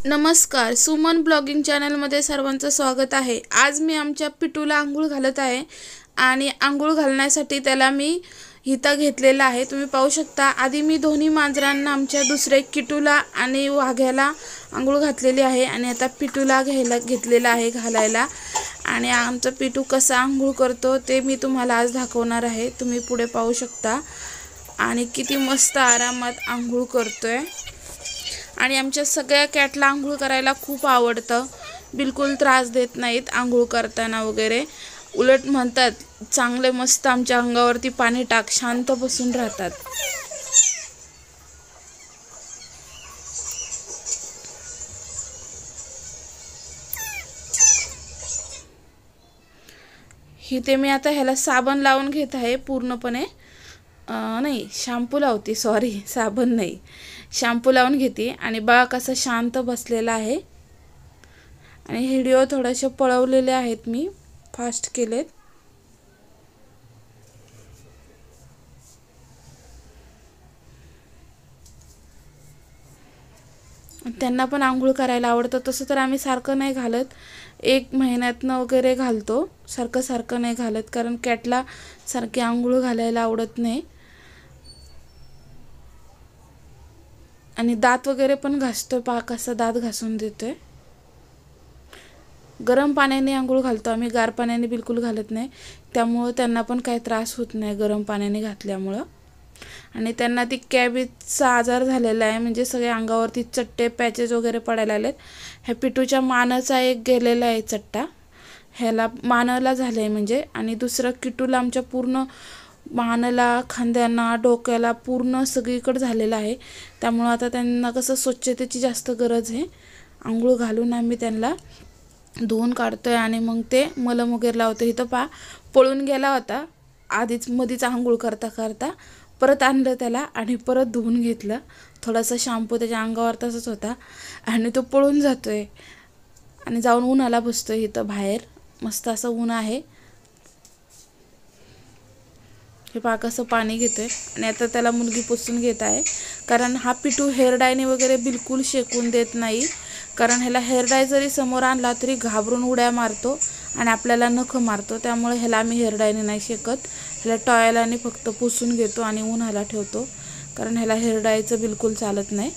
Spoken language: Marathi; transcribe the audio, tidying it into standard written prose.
नमस्कार, सुमन ब्लॉगिंग चॅनलमध्ये सर्वांचं स्वागत आहे। आज मी आमच्या पिटूला आंघोळ घालत आहे आणि आंघोळ घालण्यासाठी त्याला मी हिता घेतलेला आहे। तुम्ही पाहू शकता, आधी मी दोन्ही मांजरांना आमच्या दुसरे किटूला आणि वाघ्याला आंघोळ घातलेली आहे आणि आता पिटूला घेतलेला आहे घालायला। आणि आमचा पिटू कसा आंघोळ करतो ते मी तुम्हाला आज दाखवणार आहे। तुम्ही पुढे पाहू शकता आणि किती मस्त आरामात आंघोळ करतोय। आणि आमच्या सगळ्या कॅटला आंघोळ करायला खूप आवडतं, बिलकुल त्रास देत नाहीत आंघोळ करताना वगैरे। उलट म्हणतात चांगले मस्त आमच्या अंगावरती पाणी टाक, शांत बसून राहतात। इथे मी आता ह्याला साबण लावून घेत आहे पूर्णपणे, नाही शॅम्पू लावते, सॉरी साबण नाही, शॅम्पू लावून घेते। आणि बघा कसं शांत बसलेला आहे। आणि व्हिडिओ थोडेसे पळवलेले आहेत, मी फास्ट केलेत। त्यांना पण आंघोळ करायला आवडतं। तसं तर आम्ही सारखं नाही घालत, 1 महिन्यातनं वगैरे घालतो, सारखं नाही घालत, कारण कॅटला सारखी आंघोळ घालायला आवडत नाही। आणि दात वगैरे पण घासतोय, पहा कसा दात घासून देतोय। गरम पाण्याने आंघोळ घालतो आम्ही, गार पाण्याने बिलकुल घालत नाही, त्यामुळे त्यांना पण काही त्रास होत नाही गरम पाण्याने घातल्यामुळे। आणि त्यांना ती कॅबीजचा आजार झालेला आहे, म्हणजे सगळे अंगावरती चट्टे पॅचेस वगैरे पडायला लागलेत। ह्या पिटूच्या मानाचा एक गेलेला आहे चट्टा, ह्याला मानाला झालंय म्हणजे। आणि दुसरं किटूला आमच्या पूर्ण मानाला, खांद्यांना, डोक्याला पूर्ण सगळीकडे झालेला आहे। त्यामुळे आता त्यांना कसं स्वच्छतेची जास्त गरज आहे। आंघोळ घालून आम्ही त्यांना धुवून काढतोय आणि मग ते मलम वगैरे लावतो। इथं पहा पळून गेला होता आधीच, मधीच आंघोळ करता करता परत आणलं त्याला आणि परत धुवून घेतलं। थोडासा शॅम्पू त्याच्या अंगावर तसंच होता आणि तो पळून जातोय आणि जाऊन उन्हाला बसतोय। इथं बाहेर मस्त असं ऊन आहे, हे पहा कसं पाणी घेतोय। आणि आता त्याला मुलगी पुसून घेत आहे, कारण हा पिटू हेअर डायने वगैरे बिलकुल शेकून देत नाही। कारण ह्याला हेअर डाय जरी समोर आणला तरी घाबरून उड्या मारतो आणि आपल्याला नख मारतो, त्यामुळे ह्याला आम्ही हेअर डायने नाही शेकत, ह्याला टॉयलाने फक्त पुसून घेतो आणि उन्हाला ठेवतो, कारण ह्याला हेअर डायचं बिलकुल चालत नाही।